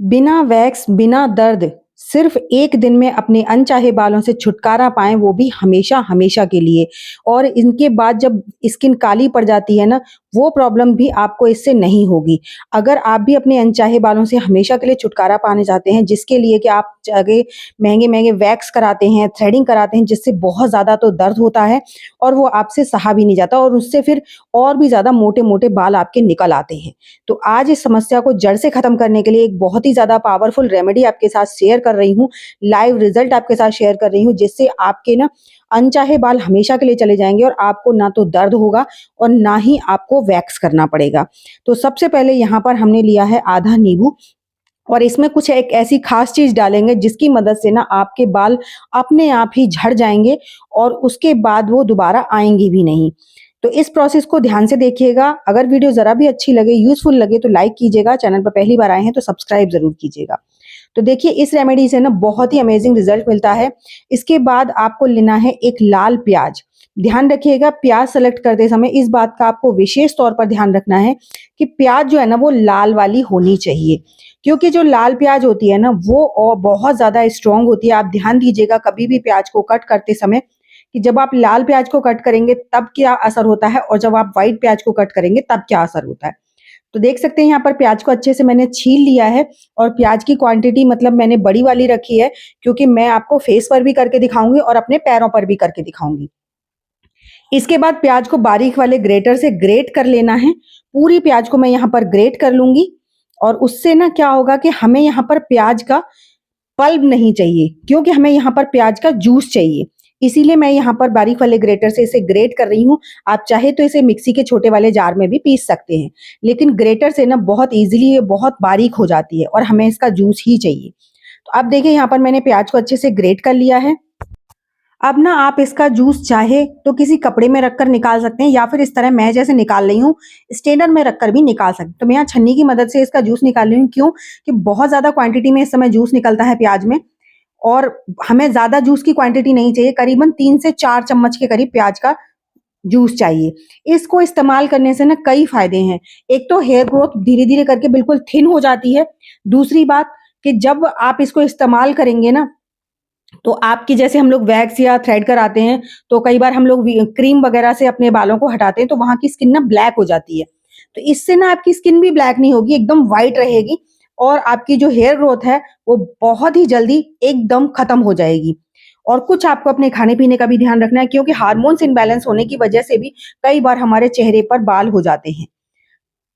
बिना वैक्स, बिना दर्द, सिर्फ़ 1 दिन में अपने अनचाहे बालों से छुटकारा पाएँ, वो भी हमेशा-हमेशा के लिए। और इनके बाद जब स्किन काली पड़ जाती है ना, वो प्रॉब्लम भी आपको इससे नहीं होगी। अगर आप भी अपने अनचाहे बालों से हमेशा के लिए छुटकारा पाना चाहते हैं, जिसके लिए कि आप जाके महँगे-महँगे वैक्स कराते हैं, थ्रेडिंग कराते हैं, जिससे बहुत ज़्यादा तो दर्द होता है और वो आपसे सहा भी नहीं जाता और उससे फिर और भी ज़्यादा मोटे-मोटे बाल आपके निकल आते हैं। तो आज इस समस्या को जड़ से खत्म करने के लिए एक बहुत ही ज़्यादा पावरफुल रेमेडी आपके साथ शेयर कर रही हूँ। लाइव रिज़ल्ट आपके साथ शेयर कर रही हूँ, जिससे आपके ना अनचाहे बाल हमेशा के लिए चले जाएँगे और आपको ना तो दर्द होगा और ना ही आपको वैक्स करना पड़ेगा। तो सबसे पहले यहाँ पर हमने लिया है आधा नींबू और इसमें कुछ एक ऐसी ख़ास चीज़ डालेंगे जिसकी मदद से ना आपके बाल अपने आप ही झड़ जाएँगे और उसके बाद वो दोबारा आएँगे भी नहीं। तो इस प्रोसेस को ध्यान से देखिएगा। अगर वीडियो ज़रा भी अच्छी लगे, यूज़फुल लगे तो लाइक कीजिएगा, चैनल पर पहली बार आए हैं तो सब्सक्राइब ज़रूर कीजिएगा। तो देखिए इस रेमेडी से ना बहुत ही अमेज़िंग रिज़ल्ट मिलता है। इसके बाद आपको लेना है एक लाल प्याज़। ध्यान रखिएगा प्याज़ सेलेक्ट करते समय इस बात का आपको विशेष तौर पर ध्यान रखना है कि प्याज़ जो है ना वो लाल वाली होनी चाहिए। क्योंकि जो लाल प्याज़ होती है ना वो बहुत ज़्यादा स्ट्रॉन्ग होती है। आप ध्यान दीजिएगा कभी भी प्याज़ को कट करते समय कि जब आप लाल प्याज़ को कट करेंगे तब क्या असर होता है और जब आप व्हाइट प्याज़ को कट करेंगे तब क्या असर होता है। तो देख सकते हैं यहाँ पर प्याज़ को अच्छे से मैंने छील लिया है और प्याज़ की क्वांटिटी मतलब मैंने बड़ी वाली रखी है क्योंकि मैं आपको फेस पर भी करके दिखाऊँगी और अपने पैरों पर भी करके दिखाऊँगी। इसके बाद प्याज़ को बारीक वाले ग्रेटर से ग्रेट कर लेना है। पूरी प्याज़ को मैं यहाँ पर ग्रेट कर लूँगी और उससे ना क्या होगा कि हमें यहाँ पर प्याज़ का पल्प नहीं चाहिए क्योंकि हमें यहाँ पर प्याज का जूस चाहिए। इसीलिए मैं यहाँ पर बारीक वाले ग्रेटर से इसे ग्रेट कर रही हूँ। आप चाहे तो इसे मिक्सी के छोटे वाले जार में भी पीस सकते हैं। लेकिन ग्रेटर से ना बहुत ईज़िली ये बहुत बारीक हो जाती है और हमें इसका जूस ही चाहिए। तो अब देखिए यहाँ पर मैंने प्याज को अच्छे से ग्रेट कर लिया है। अब ना आप इसका जूस चाहे तो किसी कपड़े में रखकर निकाल सकते हैं या फिर इस तरह मैं जैसे निकाल रही हूँ, स्ट्रेनर में रखकर भी निकाल सकते हैं। तो मैं यहाँ छन्नी की मदद से इसका जूस निकाल रही हूँ। क्यों? कि बहुत ज़्यादा क्वांटिटी में इस समय जूस निकलता है प्याज में और हमें ज़्यादा जूस की क्वांटिटी नहीं चाहिए, करीबन 3 से 4 चम्मच के करीब प्याज का जूस चाहिए। इसको इस्तेमाल करने से ना कई फ़ायदे हैं। एक तो हेयर ग्रोथ धीरे-धीरे करके बिल्कुल थिन हो जाती है। दूसरी बात कि जब आप इसको इस्तेमाल करेंगे ना तो आपकी जैसे हम लोग वैक्स या थ्रेड कराते हैं, तो कई बार हम लोग क्रीम वगैरह से अपने बालों को हटाते हैं, तो वहाँ की स्किन ना ब्लैक हो जाती है। तो इससे ना आपकी स्किन भी ब्लैक नहीं होगी, एकदम व्हाइट रहेगी और आपकी जो हेयर ग्रोथ है, वो बहुत ही जल्दी एकदम खत्म हो जाएगी। और कुछ आपको अपने खाने-पीने का भी ध्यान रखना है क्योंकि हार्मोन्स इम्बैलेंस होने की वजह से भी कई बार हमारे चेहरे पर बाल हो जाते हैं।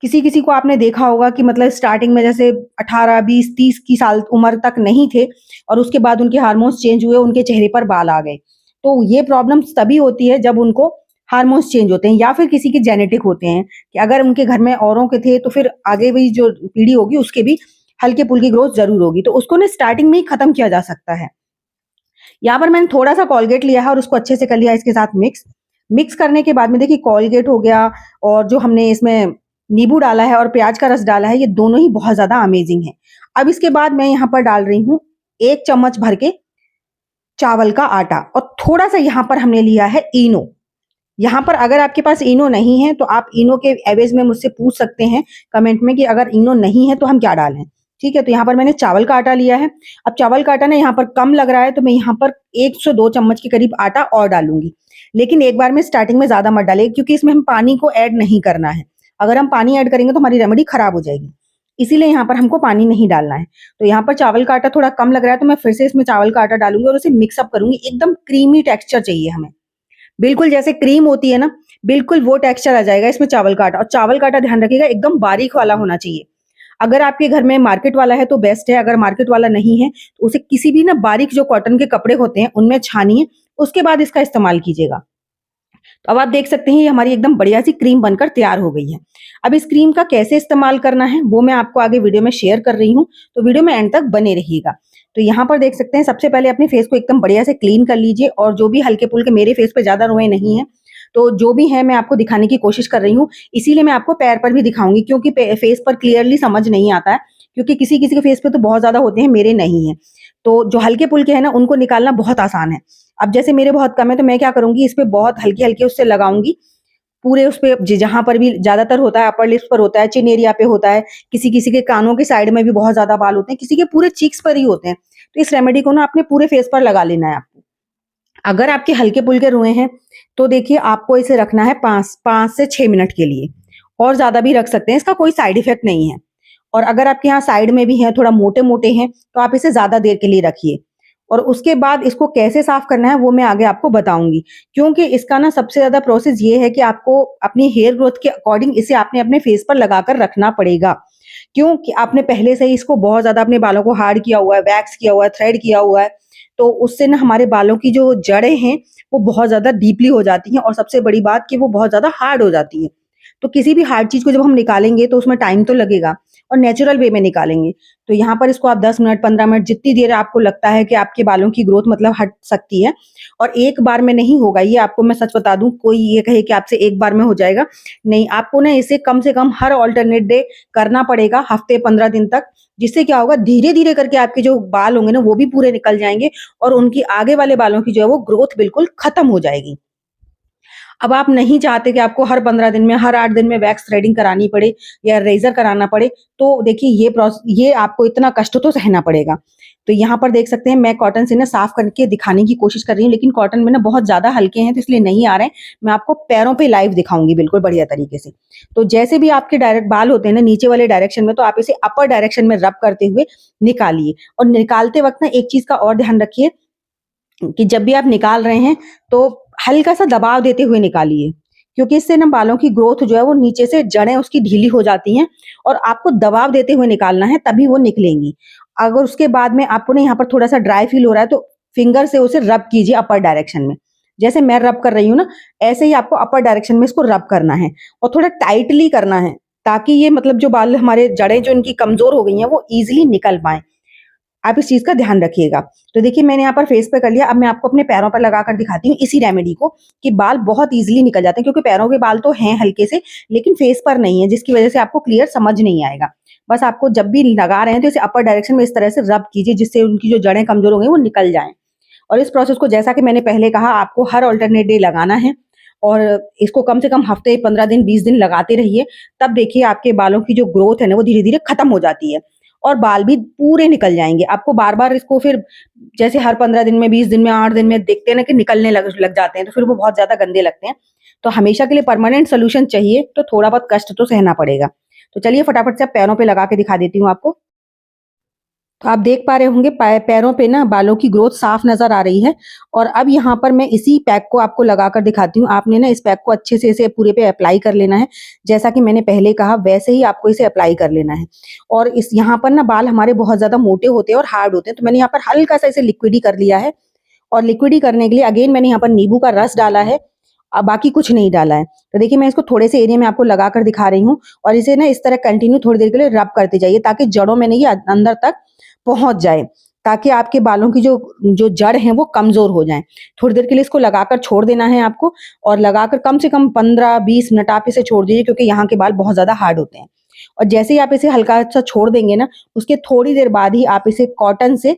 किसी-किसी को आपने देखा होगा कि मतलब स्टार्टिंग में जैसे 18, 20, 30 की साल उम्र तक नहीं थे और उसके बाद उनके हार्मोन्स चेंज हुए, उनके चेहरे पर बाल आ गए। तो ये प्रॉब्लम्स तभी होती है जब उनको हार्मोन्स चेंज होते हैं या फिर किसी के जेनेटिक होते हैं कि अगर उनके घर में औरों के थे तो फिर आगे भी जो पीढ़ी होगी उसके भी हल्के-फुल्की ग्रोथ ज़रूर होगी। तो उसको ना स्टार्टिंग में ही खत्म किया जा सकता है। यहाँ पर मैंने थोड़ा-सा कोलगेट लिया है और उसको अच्छे से कर लिया इसके साथ मिक्स। मिक्स करने के बाद में देखिए कोलगेट हो गया और जो हमने इसमें नींबू डाला है और प्याज का रस डाला है, ये दोनों ही बहुत ज़्यादा अमेज़िंग है। अब इसके बाद मैं यहाँ पर डाल रही हूँ 1 चम्मच भर के चावल का आटा और थोड़ा-सा यहाँ पर हमने लिया है इनो। यहाँ पर अगर आपके पास इनो नहीं है, तो आप इनो के एवज़ में मुझसे पूछ सकते हैं कमेंट में कि अगर इनो नहीं है, तो हम क्या डालें? ठीक है, तो यहाँ पर मैंने चावल का आटा लिया है। अब चावल का आटा ना यहाँ पर कम लग रहा है, तो मैं यहाँ पर 1 से 2 चम्मच के करीब आटा और डालूँगी। लेकिन एक बार में स्टार्टिंग में ज़्यादा मत डालिए क्योंकि इसमें हम पानी को ऐड नहीं करना है। अगर हम पानी ऐड करेंगे, तो हमारी रेमेडी खराब हो जाएगी। इसीलिए यहाँ पर हमको पानी नहीं डालना है। तो यहाँ पर चावल का आटा थोड़ा कम लग रहा है, तो मैं फिर से इसमें चावल का आटा डालूँगी और उसे मिक्स अप करूँगी। एकदम क्रीमी टेक्सचर चाहिए हमें। बिल्कुल जैसे क्रीम होती है ना, बिल्कुल वो टेक्सचर आ जाएगा इसमें चावल का आटा और चावल का आटा ध्यान रखिएगा एकदम बारीक वाला होना चाहिए। अगर आपके घर में मार्केट वाला है तो बेस्ट है, अगर मार्केट वाला नहीं है तो उसे किसी भी ना बारीक जो कॉटन के कपड़े होते हैं उनमें छानिए, उसके बाद इसका इस्तेमाल कीजिएगा। तो अब आप देख सकते हैं ये हमारी एकदम बढ़िया सी क्रीम बनकर तैयार हो गई है। अब इस क्रीम का कैसे इस्तेमाल करना है वो मैं आपको आगे वीडियो में शेयर कर रही हूँ, तो वीडियो में एंड तक बने रहिएगा। तो यहाँ पर देख सकते हैं सबसे पहले अपने फेस को एकदम बढ़िया से क्लीन कर लीजिए और जो भी हल्के-फुल्के मेरे फेस पे ज़्यादा रोए नहीं हैं, तो जो भी है मैं आपको दिखाने की कोशिश कर रही हूँ। इसीलिए मैं आपको पैर पर भी दिखाऊँगी क्योंकि फेस पर क्लियरली समझ नहीं आता है, क्योंकि किसी-किसी के फेस पे तो बहुत ज़्यादा होते हैं, मेरे नहीं हैं। तो जो हल्के-फुल्के हैं ना उनको निकालना बहुत आसान है। अब जैसे मेरे बहुत कम है तो मैं क्या करूँगी इस पे बहुत हल्के-हल्के उससे लगाऊँगी पूरे उस पे जहाँ पर भी ज़्यादातर होता है अपर लिप्स पर होता है, चिन एरिया पे होता है, किसी-किसी के कानों के साइड में भी बहुत ज़्यादा बाल होते हैं, किसी के पूरे चीक्स पर ही होते हैं। तो इस रेमेडी को ना अपने पूरे फेस पर लगा लेना है आपको। अगर आपके हल्के-फुल्के रोए हैं, तो देखिए आपको इसे रखना है 5 से 6 मिनट के लिए और ज़्यादा भी रख सकते हैं, इसका कोई साइड इफ़ेक्ट नहीं है। और अगर आपके यहाँ साइड में भी हैं, थोड़ा मोटे-मोटे हैं, तो आप इसे ज़्यादा देर के लिए रखिए। और उसके बाद इसको कैसे साफ़ करना है, वो मैं आगे आपको बताऊँगी। क्योंकि इसका ना सबसे ज़्यादा प्रोसेस ये है कि आपको अपनी हेयर ग्रोथ के अकॉर्डिंग इसे आपने अपने फेस पर लगाकर रखना पड़ेगा। क्यों? कि आपने पहले से ही इसको बहुत ज़्यादा अपने बालों को हार्ड किया हुआ है, वैक्स किया हुआ है, थ्रेड किया हुआ है, तो उससे ना हमारे बालों की जो जड़ें हैं, वो बहुत ज़्यादा डीपली हो जाती हैं और सबसे बड़ी बात कि वो बहुत ज़्यादा हार्ड हो जाती हैं। तो किसी भी हार्ड चीज़ को जब हम निकालेंगे तो उसमें टाइम तो लगेगा और नेचुरल वे में निकालेंगे। तो यहाँ पर इसको आप 10 मिनट, 15 मिनट जितनी देर आपको लगता है कि आपके बालों की ग्रोथ मतलब हट सकती है और एक बार में नहीं होगा ये आपको मैं सच बता दूँ, कोई ये कहे कि आपसे एक बार में हो जाएगा, नहीं आपको ना इसे कम से कम हर अल्टरनेट डे करना पड़ेगा हफ्ते 15 दिन तक। जिससे क्या होगा धीरे-धीरे करके आपके जो बाल होंगे ना वो भी पूरे निकल जाएँगे और उनकी आगे वाले बालों की जो है वो ग्रोथ बिल्कुल खत्म हो जाएगी। अब आप नहीं चाहते कि आपको हर 15 दिन में, हर 8 दिन में वैक्स थ्रेडिंग करानी पड़े या रेज़र कराना पड़े, तो देखिए ये आपको इतना कष्ट तो सहना पड़ेगा। तो यहाँ पर देख सकते हैं मैं कॉटन से ना साफ करके दिखाने की कोशिश कर रही हूँ, लेकिन कॉटन में ना बहुत ज़्यादा हल्के हैं तो इसलिए नहीं आ रहे हैं। मैं आपको पैरों पे लाइव दिखाऊँगी बिल्कुल बढ़िया तरीके से। तो जैसे भी आपके डायरेक्ट बाल होते हैं ना नीचे वाले डायरेक्शन में, तो आप इसे अपर डायरेक्शन में रब करते हुए निकालिए और निकालते वक़्त ना एक चीज़ का और ध्यान रखिए कि जब भी आप निकाल रहे हैं तो हल्का-सा दबाव देते हुए निकालिए, क्योंकि इससे ना बालों की ग्रोथ जो है वो नीचे से जड़ें उसकी ढीली हो जाती हैं और आपको दबाव देते हुए निकालना है तभी वो निकलेंगी। अगर उसके बाद में आपको ना यहाँ पर थोड़ा-सा ड्राई फील हो रहा है तो फिंगर से उसे रब कीजिए अपर डायरेक्शन में। जैसे मैं रब कर रही हूँ ना, ऐसे ही आपको अपर डायरेक्शन में इसको रब करना है और थोड़ा टाइटली करना है, ताकि ये मतलब जो बाल हमारे जड़ें जो इनकी कमज़ोर हो गई हैं वो ईज़िली निकल पाएँ। आप इस चीज़ का ध्यान रखिएगा। तो देखिए मैंने यहाँ पर फेस पे कर लिया, अब मैं आपको अपने पैरों पर लगाकर दिखाती हूँ इसी रेमेडी को कि बाल बहुत ईज़िली निकल जाते हैं क्योंकि पैरों के बाल तो हैं हल्के से, लेकिन फेस पर नहीं है जिसकी वज़ह से आपको क्लियर समझ नहीं आएगा। बस आपको जब भी लगा रहे हैं तो इसे अपर डायरेक्शन में इस तरह से रब कीजिए जिससे उनकी जो जड़ें कमज़ोर हो गई वो निकल जाएँ। और इस प्रोसेस को जैसा कि मैंने पहले कहा आपको हर अल्टरनेट डे लगाना है और इसको कम से कम हफ्ते, 15 दिन, 20 दिन लगाते रहिए। तब देखिए आपके बालों की जो ग्रोथ है ना वो धीरे-धीरे खत्म हो जाती है और बाल भी पूरे निकल जाएँगे। आपको बार-बार इसको फिर जैसे हर 15 दिन में, 20 दिन में, 8 दिन में देखते हैं ना कि निकलने लग लग जाते हैं, तो फिर वो बहुत ज़्यादा गंदे लगते हैं। तो हमेशा के लिए परमानेंट सॉल्यूशन चाहिए, तो थोड़ा बहुत कष्ट तो सहना पड़ेगा। तो चलिए फटाफट से अब पैरों पे लगा के दिखा देती हूँ आपको। तो आप देख पा रहे होंगे पैरों पे ना बालों की ग्रोथ साफ नज़र आ रही है और अब यहाँ पर मैं इसी पैक को आपको लगाकर दिखाती हूँ। आपने ना इस पैक को अच्छे से इसे पूरे पे अप्लाई कर लेना है। जैसा कि मैंने पहले कहा वैसे ही आपको इसे अप्लाई कर लेना है। और इस यहाँ पर ना बाल हमारे बहुत ज़्यादा मोटे होते हैं और हार्ड होते हैं, तो मैंने यहाँ पर हल्का-सा इसे लिक्विड ही कर लिया है और लिक्विड ही करने के लिए अगेन मैंने यहाँ पर नींबू का रस डाला है। बाकी कुछ नहीं डाला है। तो देखिए मैं इसको थोड़े से एरिया में आपको लगाकर दिखा रही हूँ और इसे ना इस तरह कंटिन्यू थोड़ी देर के लिए रब करते जाइए ताकि जड़ों में नहीं ये अंदर तक पहुँच जाए, ताकि आपके बालों की जो जो जड़ हैं वो कमज़ोर हो जाएँ। थोड़ी देर के लिए इसको लगाकर छोड़ देना है आपको और लगाकर कम से कम 15-20 मिनट आप इसे छोड़ दीजिए क्योंकि यहाँ के बाल बहुत ज़्यादा हार्ड होते हैं। और जैसे ही आप इसे हल्का-सा छोड़ देंगे ना, उसके थोड़ी देर बाद ही आप इसे कॉटन से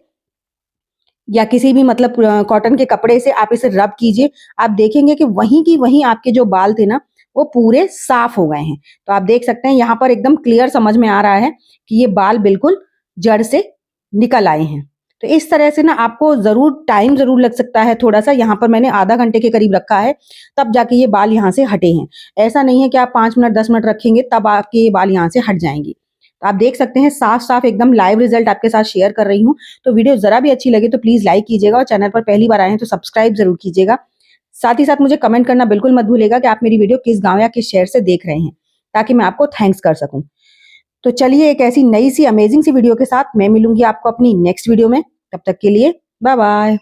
या किसी भी मतलब कॉटन के कपड़े से आप इसे रब कीजिए। आप देखेंगे कि वहीं की वहीं आपके जो बाल थे ना, वो पूरे साफ हो गए हैं। तो आप देख सकते हैं यहाँ पर एकदम क्लियर समझ में आ रहा है कि ये बाल बिल्कुल जड़ से निकल आए हैं। तो इस तरह से ना आपको टाइम ज़रूर लग सकता है थोड़ा-सा, यहाँ पर मैंने आधा घंटे के करीब रखा है, तब जाके ये बाल यहाँ से हटे हैं। ऐसा नहीं है कि आप 5 मिनट, 10 मिनट रखेंगे तब आपके ये बाल यहाँ से हट जाएँगे। तो आप देख सकते हैं साफ-साफ एकदम लाइव रिज़ल्ट आपके साथ शेयर कर रही हूँ। तो वीडियो ज़रा भी अच्छी लगे तो प्लीज़ लाइक कीजिएगा और चैनल पर पहली बार आए हैं तो सब्सक्राइब ज़रूर कीजिएगा। साथ ही साथ मुझे कमेंट करना बिल्कुल मत भूलिएगा कि आप मेरी वीडियो किस गाँव या किस शहर से देख रहे हैं, ताकि मैं आपको थैंक्स कर सकूँ। तो चलिए एक ऐसी नई सी अमेजिंग सी वीडियो के साथ मैं मिलूँगी आपको अपनी नेक्स्ट वीडियो में। तब तक के लिए बाय बाय।